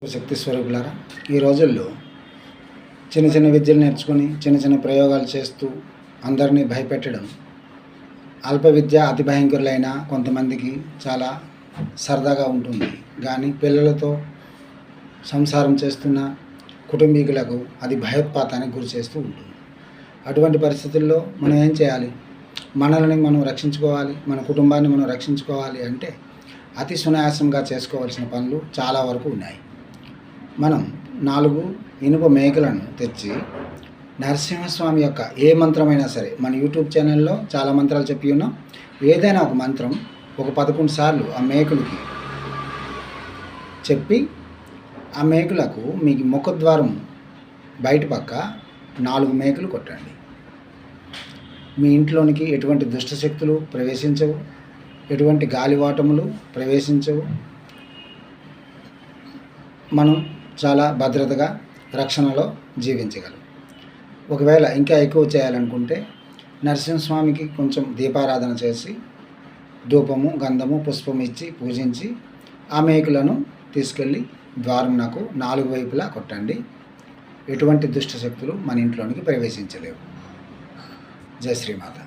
శక్తి స్వరూపులారా, ఈ రోజుల్లో చిన్న చిన్న విద్యలు నేర్చుకొని చిన్న చిన్న ప్రయోగాలు చేస్తూ అందరినీ భయపెట్టడం అల్ప విద్య అతి భయంకరులైన కొంతమందికి చాలా సరదాగా ఉంటుంది. కానీ పిల్లలతో సంసారం చేస్తున్న కుటుంబీకులకు అది భయోత్పాతానికి గురి చేస్తూ ఉంటుంది. అటువంటి పరిస్థితుల్లో మనం ఏం చేయాలి? మనల్ని మనం రక్షించుకోవాలి, మన కుటుంబాన్ని మనం రక్షించుకోవాలి అంటే అతి సునాయాసంగా చేసుకోవాల్సిన పనులు చాలా వరకు ఉన్నాయి. మనం 4 ఇనుప మేకలను తెచ్చి నరసింహస్వామి యొక్క ఏ మంత్రమైనా సరే, మన యూట్యూబ్ ఛానల్లో చాలా మంత్రాలు చెప్పి ఉన్నాం. ఏదైనా ఒక మంత్రం ఒక 11 సార్లు ఆ మేకులకి చెప్పి ఆ మేకులకు మీ ముఖద్వారం బయట పక్క 4 మేకులు కొట్టండి. మీ ఇంట్లోనికి ఎటువంటి దుష్టశక్తులు ప్రవేశించవు, ఎటువంటి గాలివాటములు ప్రవేశించవు. మనం చాలా భద్రతగా రక్షణలో జీవించగలం. ఒకవేళ ఇంకా ఎక్కువ చేయాలనుకుంటే నరసింహస్వామికి కొంచెం దీపారాధన చేసి ధూపము, గంధము, పుష్పం ఇచ్చి పూజించి ఆ మేకులను తీసుకెళ్ళి ద్వారం నాకు 4 వైపులా కొట్టండి. ఎటువంటి దుష్టశక్తులు మన ఇంట్లోనికి ప్రవేశించలేవు. జై శ్రీమాత.